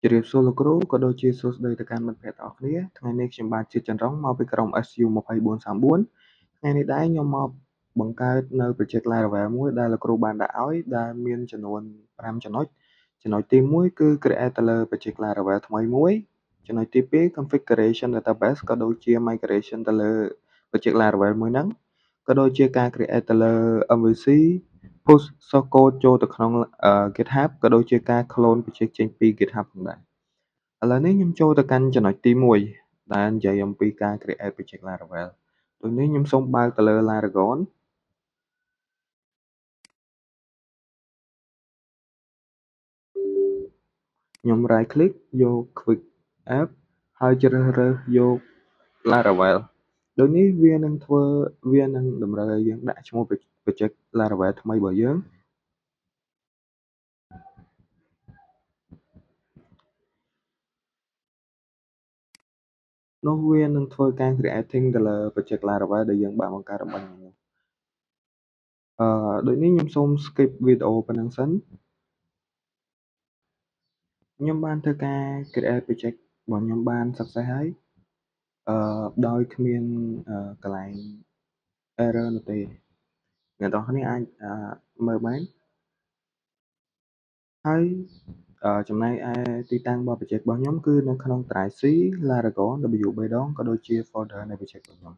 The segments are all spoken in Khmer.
ជម្រាបសួរលោកគ្រូក៏ដូចជាសួស្តីទៅកាន់មិត្តភក្តិទាំងអស់គ្នាថ្ងៃនេះខ្ញុំបាទជាចន្ទរងមកពីក្រុម SU 2434ថ្ងៃនេះដែរខ្ញុំមកបង្កើតនៅ project Laravel មួយដែលលោកគ្រូបានដាក់ឲ្យដែលមានចំនួន5ចំណុចចំណុចទី1គឺ create ទៅលើ project Laravel ថ្មីមួយចំណុចទី2 configuration database ក៏ដូចជា migration ទៅលើ project Laravel មួយហ្នឹងក៏ដូចជាការ create ទៅលើ MVC push source code ចូលទៅក្នុងGitHub ក៏ដូចជាការ clone project ចេញពី GitHub ផងដែរឥឡូវនេះខ្ញុំចូលទៅកាន់ចំណុចទី1ដែលនិយាយអំពីការ create project Laravel ដូចនេះខ្ញុំសូមបើកទៅលើ Laragon ខ្ញុំ right click យក quick app ហើយជ្រើសរើសយក Laravel ដូចនេះវានឹងតម្រូវឲ្យយើងដាក់ឈ្មោះ project Laravel ថ្មីរបស់យើងនោះវានឹងធ្វើការ creating ទៅលើ project Laravel ដែលយើងបានបង្កើតរបស់ខ្ញុំដូចនេះខ្ញុំសូម skip វីដេអូប៉ុណ្ណឹងសិនខ្ញុំបានធ្វើការ create project របស់ខ្ញុំបាន success ហើយដោយគ្មានកន្លែង error នោះទេអ្នកនរគ្នាអាចមើលបានហើយចំណែកឯទីតាំងរបស់ project របស់ខ្ញុំគឺនៅក្នុង drive C Laragon WB ដងក៏ដូចជា folder នៃ project របស់ខ្ញុំ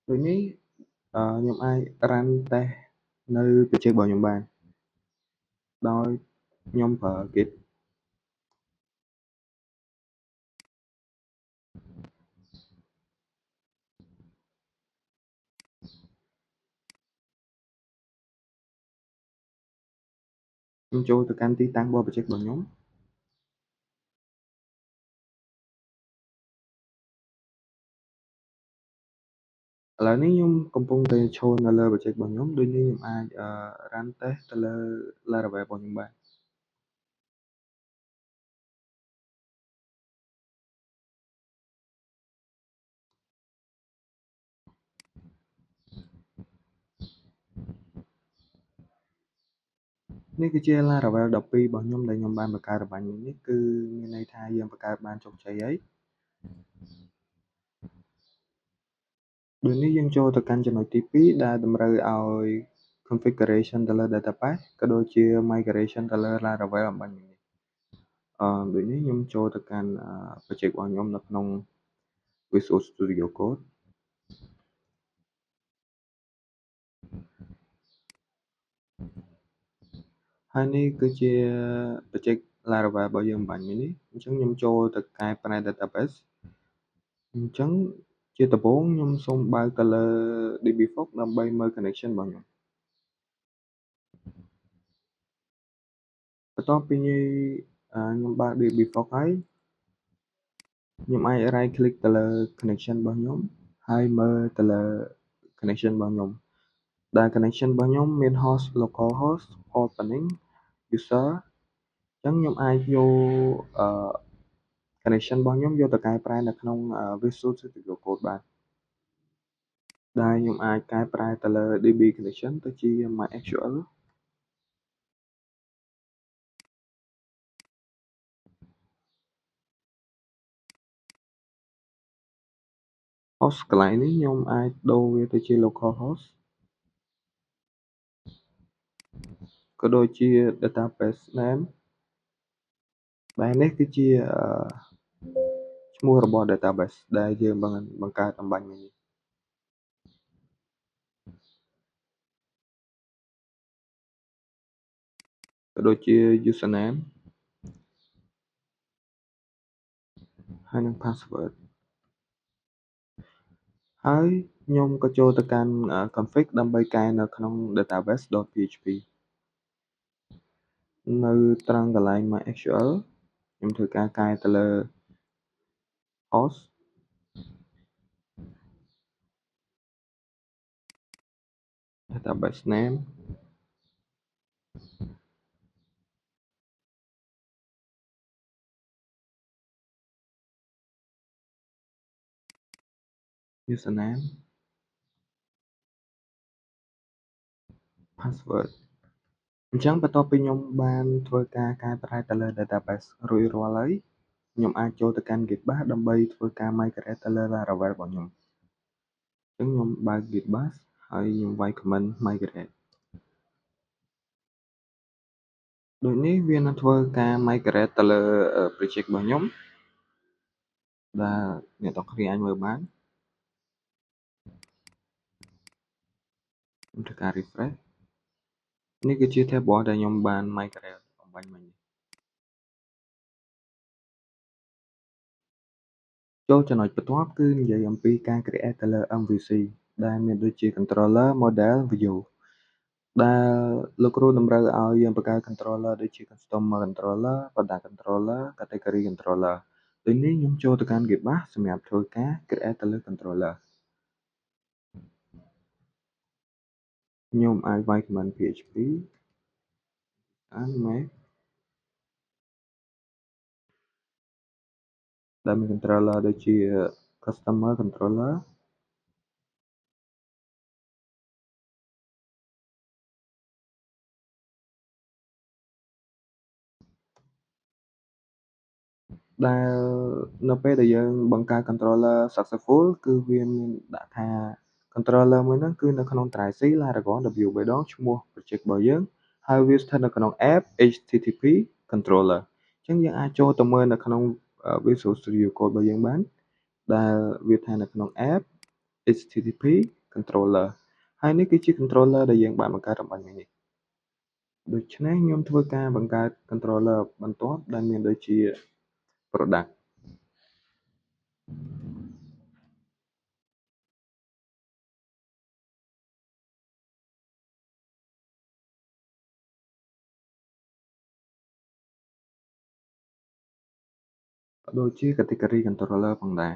ដូចនេះខ្ញុំអាច run test នៅ project របស់ខ្ញុំបានដោយខ្ញុំប្រើ Git ខ្ញុំចូលទៅកាន់ទីតាំងរបស់ project របស់ខ្ញុំឥឡូវនេះខ្ញុំកំពុងតែឈរនៅលើ project របស់ខ្ញុំដូចនេះខ្ញុំអាច run test ទៅលើ Laravel របស់ខ្ញុំបាននេះគឺជា Laravel 12របស់ខ្ញុំដែលខ្ញុំបានបង្កើតរបស់ខ្ញុំនេះគឺមានន័យថាយើងបង្កើតបានជោគជ័យហើយដូចនេះយើងចូលទៅកាន់ចំណុចទី2ដែលតម្រូវឲ្យ configuration ទៅលើ database ក៏ដូចជា migration ទៅលើ Laravel របស់ខ្ញុំនេះដូចនេះខ្ញុំចូលទៅកាន់ project របស់ខ្ញុំនៅក្នុង Visual Studio Code ហើយនេះគឺជា project Laravel របស់យើងបាញ់មិញនេះអញ្ចឹងខ្ញុំចូលទៅកែប្រែ database អញ្ចឹងជាដំបូងខ្ញុំសូមបើកទៅលើ DBFox ដើម្បីមើល connection របស់ខ្ញុំបន្ទាប់ពីខ្ញុំបើក DBFox ហើយខ្ញុំអាច right click ទៅលើ connection របស់ខ្ញុំហើយមើលទៅលើ connection របស់ខ្ញុំដែល connection របស់ខ្ញុំមាន host localhost port panning user អញ្ចឹងខ្ញុំអាចយកconnection របស់ខ្ញុំយកទៅកែប្រែនៅក្នុង Visual Studio Code បានដែលខ្ញុំអាចកែប្រែទៅលើ DB connection ទៅជា MySQL host កន្លែងនេះខ្ញុំអាចដូរវាទៅជា localhost ក៏ដូចជា database name ដែលនេះគឺជាឈ្មោះរបស់ database ដែលយើងបង្កើតអំបញ្ញមិញនេះក៏ដូចជា username ហើយនិង password ហើយខ្ញុំក៏ចូលទៅកាន់ config ដើម្បីកែនៅក្នុង database.php នៅត្រង់កន្លែង MySQL ខ្ញុំធ្វើការកែទៅលើ host database name username password អញ្ចឹងបន្ទាប់ពីខ្ញុំបានធ្វើការកែប្រែទៅលើ database រួចរាល់ហើយខ្ញុំអាចចូលទៅកាន់ Gitbash ដើម្បីធ្វើការ migrate ទៅលើ Laravel របស់ខ្ញុំអញ្ចឹងខ្ញុំបើក Gitbash ហើយខ្ញុំវាយ command migrate ដូចនេះវានឹងធ្វើការ migrate ទៅលើ project របស់ខ្ញុំដែលអ្នកទាំងគ្នាអាចមើលបានខ្ញុំធ្វើការ refresh នេះគឺជា table ដែលខ្ញុំបាន migrate បំបញ្ញមិញចូលចំណុចបន្ទាប់គឺនិយាយអំពីការ create ទៅលើ MVC ដែលមានដូចជា controller model view ដែលលោកគ្រូតម្រូវឲ្យយើងបង្កើត controller ដូចជា customer controller product controller category controller ដូចនេះខ្ញុំចូលទៅកាន់ Gitbash សម្រាប់ធ្វើការ create ទៅលើ controller ខ្ញុំអាចវាយ command php animate ដែលមាន controller ដូចជា customer controller ដែលនៅពេលដែលយើងបង្កើត controller successful គឺវាមានដាក់ថា controller មួយហ្នឹងគឺនៅក្នុង try C Laragon W 3ដងឈ្មោះ project របស់យើងហើយវាស្ថិតនៅក្នុង app http controller អញ្ចឹងយើងអាចចូលទៅមើលនៅក្នុង Visual Studio Code របស់យើងបានដែលវាថានៅក្នុង app http controller ហើយនេះគឺជា controller ដែលយើងបានបង្កើតអំបញ្ញមិញនេះដូច្នេះខ្ញុំធ្វើការបង្កើត controller បន្ទាប់ដែលមានដូចជា product ដូចជា category controller ផងដែរ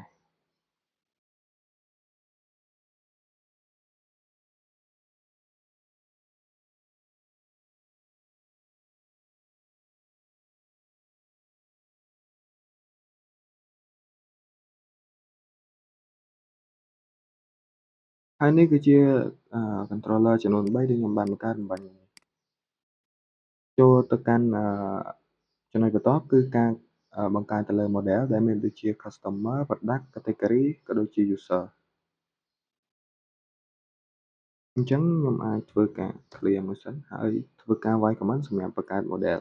ហើយនេះគឺជា controller ចំនួន3ដែលខ្ញុំបានបង្កើតអំបញ្ញមិញចូលទៅកាន់ចំណុចបន្ទាប់គឺការបង្កើតទៅលើ model ដែលមានដូចជា customer product category ក៏ដូចជា user អញ្ចឹងខ្ញុំអាចធ្វើការ clear មួយសិនហើយធ្វើការវាយ command សម្រាប់បង្កើត model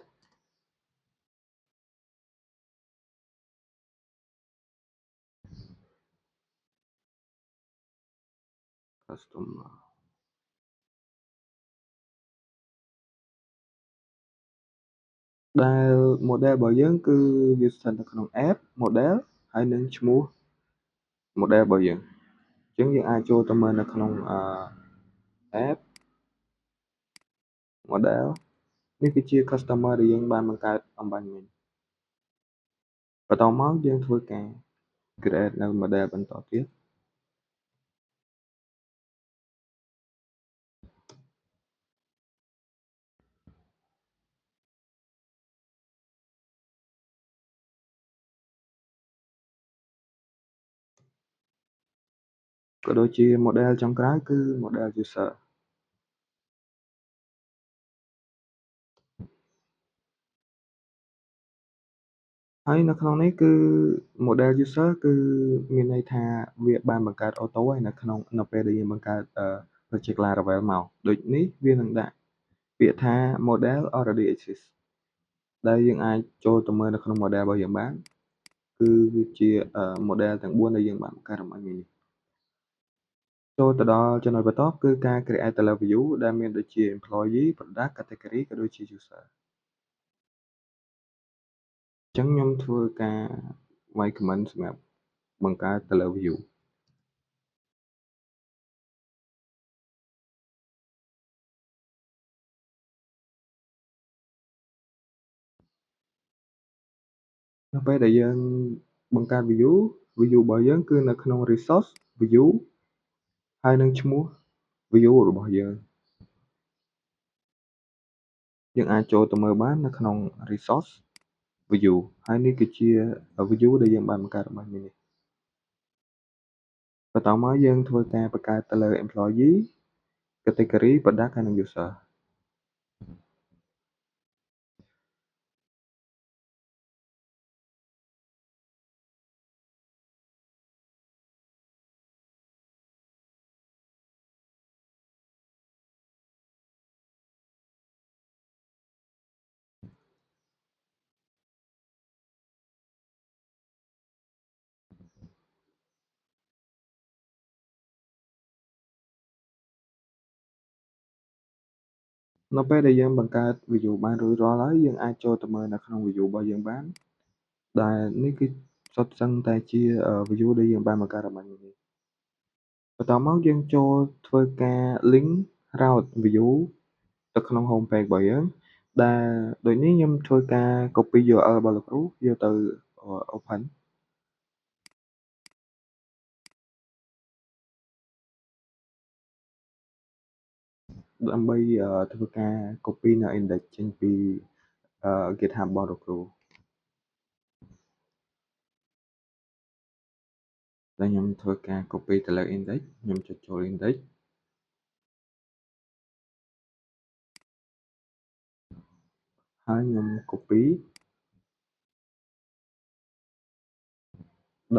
customer ដែល model របស់យើងគឺវាស្ថិតនៅក្នុង app model ហើយនឹងឈ្មោះ model របស់យើងអញ្ចឹងយើងអាចចូលទៅមើលនៅក្នុងapp model នេះគឺជា customer ដែលយើងបានបង្កើតអំបញ្ញមិញបន្តមកយើងធ្វើការ create នៅ model បន្តទៀតក៏ដូចជា model ចុងក្រោយគឺ model user ហើយនៅក្នុងនេះគឺ model user គឺមានន័យថាវាបានបង្កើតអូតូហើយនៅពេលដែលយើងបង្កើតproject Laravel មកដូចនេះវានឹងដាក់ពាក្យថា model already exists ដែលយើងអាចចូលទៅមើលនៅក្នុង model របស់យើងបានគឺជា model ទាំង4ដែលយើងបានបង្កើតអំបញ្ញមិញនេះចូលទៅដល់ចំណុចបន្ទាប់គឺការ create ទៅលើ view ដែលមានដូចជា employee product category ក៏ដូចជា user អញ្ចឹងខ្ញុំធ្វើការវាយ command សម្រាប់បង្កើតទៅលើ view នៅពេលដែលយើងបង្កើត view របស់យើងគឺនៅក្នុង resource view ហើយនឹងឈ្មោះ view របស់យើងអាចចូលទៅមើលបាននៅក្នុង resource view ហើយនេះគឺជា view ដែលយើងបានបង្កើតរបស់នេះបន្តមកយើងធ្វើការបង្កើតទៅលើ employee category product ហើយនិង user នៅពេលដែលយើងបង្កើត view បានរួចរាល់ហើយ យើងអាចចូលទៅមើលនៅក្នុង view របស់យើងបាន ដែលនេះគឺសុទ្ធសឹងតែជា view ដែលយើងបានបង្កើតឲ្យបាននេះ បន្ទាប់មកយើងចូលធ្វើការ link route view ទៅក្នុង home page របស់យើង ដែលដូចនេះខ្ញុំធ្វើការ copy URL របស់លោកគ្រូយកទៅ open ដើម្បីធ្វើការ copy នៅ index ចេញពី GitHub របស់លោកគ្រូ ដែលខ្ញុំធ្វើការ copy ទៅលើ index ខ្ញុំចុចចូល index ហើយខ្ញុំ copy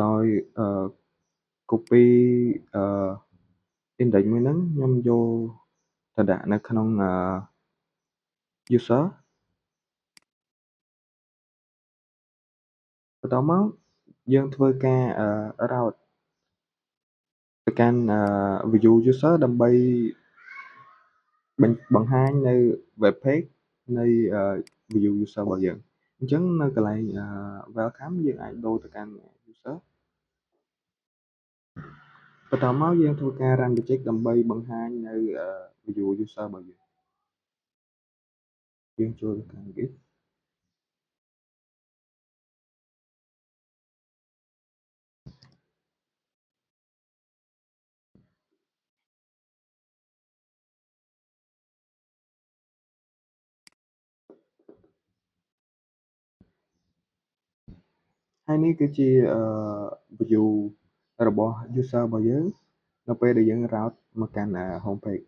ដោយ copy index មួយហ្នឹងខ្ញុំយកទៅដាក់នៅក្នុង user បន្ទាប់មកយើងធ្វើការ route ទៅកាន់ view user ដើម្បីបង្ហាញនៅ web page នៃ view user របស់យើង អញ្ចឹងនៅកន្លែង welcome យើងអាចដូរទៅកាន់ user បន្ទាប់មកយើងធ្វើការ run project ដើម្បីបង្ហាញនៅ view user របស់យើងចូលទៅកាន់ Git ហើយនេះគឺជា view របស់ user របស់យើងនៅពេលដែលយើង route មកកាន់ home page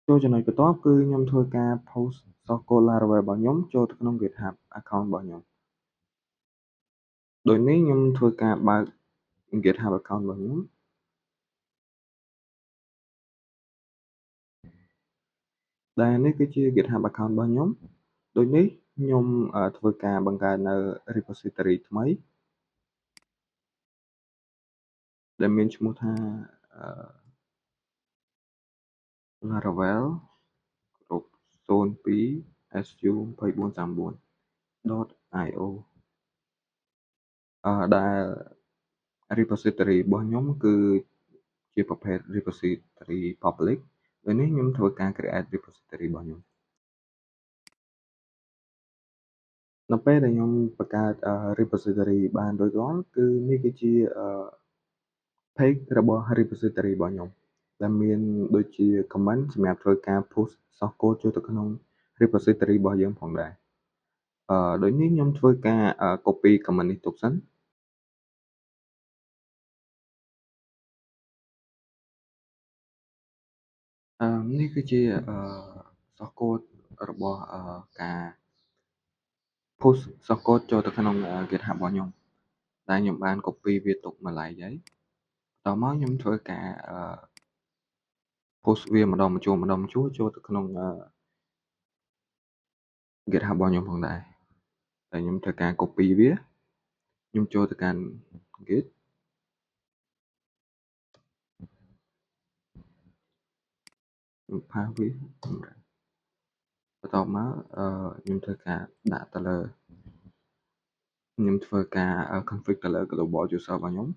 ចូលចំណុចបន្ទាប់គឺខ្ញុំធ្វើការ post source code Laravel របស់ខ្ញុំចូលទៅក្នុង GitHub account របស់ខ្ញុំដូចនេះខ្ញុំធ្វើការបើក GitHub account របស់ខ្ញុំដែលនេះគឺជា GitHub account របស់ខ្ញុំដូចនេះខ្ញុំធ្វើការបង្កើតនៅ repository ថ្មីដែលមានឈ្មោះថា Laravel group 02 su2434.io ដែល repository របស់ខ្ញុំគឺជាប្រភេទ repository public ដូចនេះខ្ញុំធ្វើការ create repository របស់ខ្ញុំនៅពេលដែលខ្ញុំបង្កើត repository បានរួចរាល់គឺនេះគឺជា page របស់ repository របស់ខ្ញុំដែលមានដូចជា comment សម្រាប់ធ្វើការ push source code ចូលទៅក្នុង repository របស់យើងផងដែរដូចនេះខ្ញុំធ្វើការ copy comment នេះទុកសិននេះគឺជា source code របស់ការ push source code ចូលទៅក្នុង GitHub របស់ខ្ញុំដែលខ្ញុំបាន copy វាទុកម្ល៉េះហើយតមកខ្ញុំធ្វើការ push វាម្ដងម្ជួរចូលទៅក្នុង GitHub របស់ខ្ញុំផងដែរតែខ្ញុំធ្វើការ copy វាខ្ញុំចូលទៅកាន់ Git ខ្ញុំផាសវាបន្ទាប់មកខ្ញុំធ្វើការដាក់ទៅលើខ្ញុំធ្វើការ config ទៅលើ global user របស់ខ្ញុំ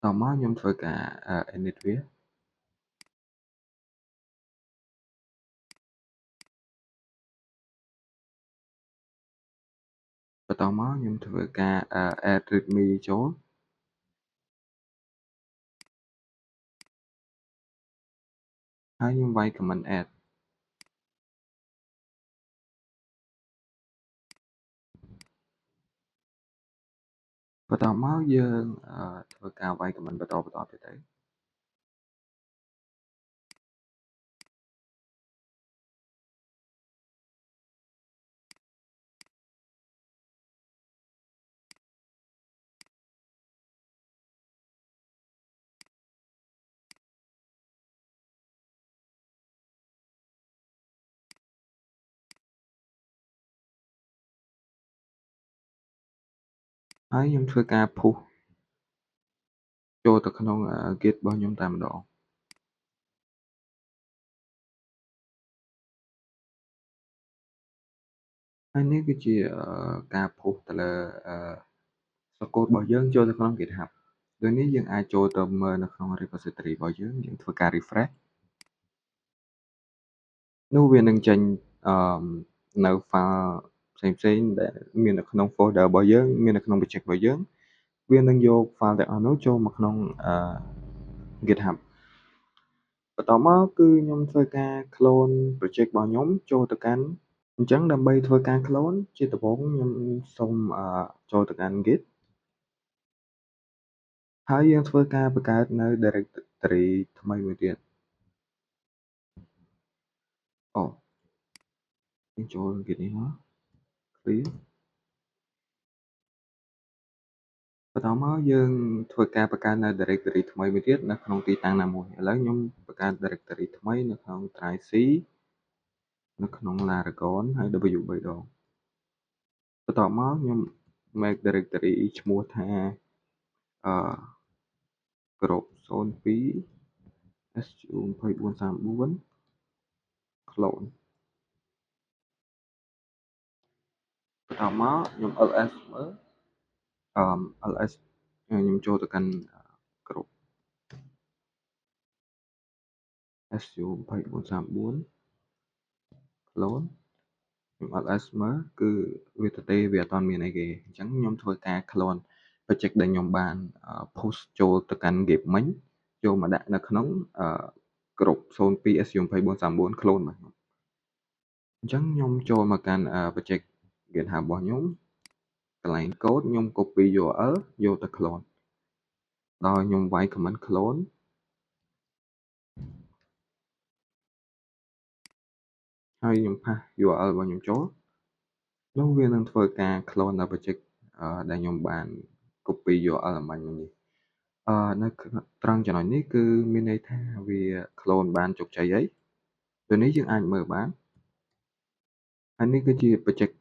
តមកខ្ញុំធ្វើការ edit វាបន្ទាប់មកខ្ញុំធ្វើការ add readme ចូលហើយខ្ញុំវាយ comment add បន្ទាប់មកយើងធ្វើការវាយ comment បន្តទៀតទៅ ហើយខ្ញុំធ្វើការ push ចូលទៅក្នុង Git របស់ខ្ញុំតែម្ដងហើយនេះគឺជាការ push ទៅលើ source code របស់យើងចូលទៅក្នុង GitHub ដូចនេះយើងអាចចូលទៅមើលនៅក្នុង repository របស់យើងធ្វើការ refresh នោះវានឹងចេញនៅ file ផ្សេងៗដែលមាននៅក្នុង folder របស់យើងមាននៅក្នុង project របស់យើងវានឹងយក file ទាំងអស់នោះចូលមកក្នុង GitHub បន្ទាប់មកគឺខ្ញុំធ្វើការ clone project របស់ខ្ញុំចូលទៅកាន់អញ្ចឹងដើម្បីធ្វើការ clone ជាដំបូងខ្ញុំសូមចូលទៅកាន់ Git ហើយយើងធ្វើការបង្កើតនៅ directory ថ្មីមួយទៀតយើងចូល Git នេះមក clear បន្តមកយើងធ្វើការបង្កើតនៅ directory ថ្មីមួយទៀតនៅក្នុងទីតាំងណាមួយឥឡូវខ្ញុំបង្កើត directory ថ្មីនៅក្នុង try C នៅក្នុង Laragon ហើយ W 3 ដងបន្តមកខ្ញុំ make directory ឈ្មោះថាgroup 02 SU 2434 clone បន្តមកខ្ញុំ ls មើលls ខ្ញុំចូលទៅកាន់ group SU 2434 clone ខ្ញុំ ls មើលគឺវាទទេវាអត់ទាន់មានអីគេអញ្ចឹងខ្ញុំធ្វើការ clone project ដែលខ្ញុំបាន push ចូលទៅកាន់ Git មិញយកមកដាក់នៅក្នុង group 02 SU 2434 clone របស់ខ្ញុំអញ្ចឹងខ្ញុំចូលមកកាន់ project GitHub របស់ខ្ញុំកន្លែង code ខ្ញុំ copy URL យកទៅ clone ដោយខ្ញុំវាយ command clone ហើយខ្ញុំ pass URL របស់ខ្ញុំចូលនោះវានឹងធ្វើការ clone នៅ project ដែលខ្ញុំបាន copy URL អំបញ្ញនេះនៅត្រង់ចំណុចនេះគឺមានន័យថាវា clone បានជោគជ័យហើយពេលនេះយើងអាចមើលបានហើយនេះគឺជា project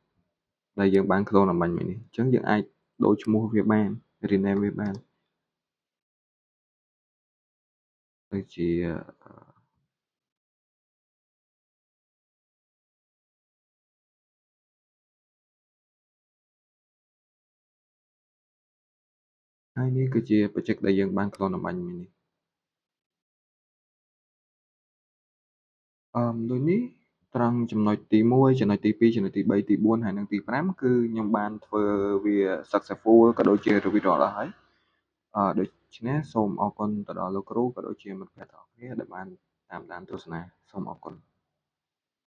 ដែលយើងបាន clone អំបញ្ញនេះអញ្ចឹងយើងអាចដូរឈ្មោះវាបាន rename វាបានដូចជាហើយនេះគឺជា project ដែលយើងបាន clone អំបញ្ញនេះដូចនេះត្រង់ចំណុចទី1ចំណុចទី2ចំណុចទី3ទី4ហើយនិងទី5គឺខ្ញុំបានធ្វើវា successful ក៏ដូចជា រួចរាល់អស់ហើយដូច្នេះសូមអរគុណទៅដល់លោកគ្រូក៏ដូចជាមិត្តភ័ក្តិទាំងអស់គ្នាដែលបានតាមដានទស្សនាសូមអរគុណ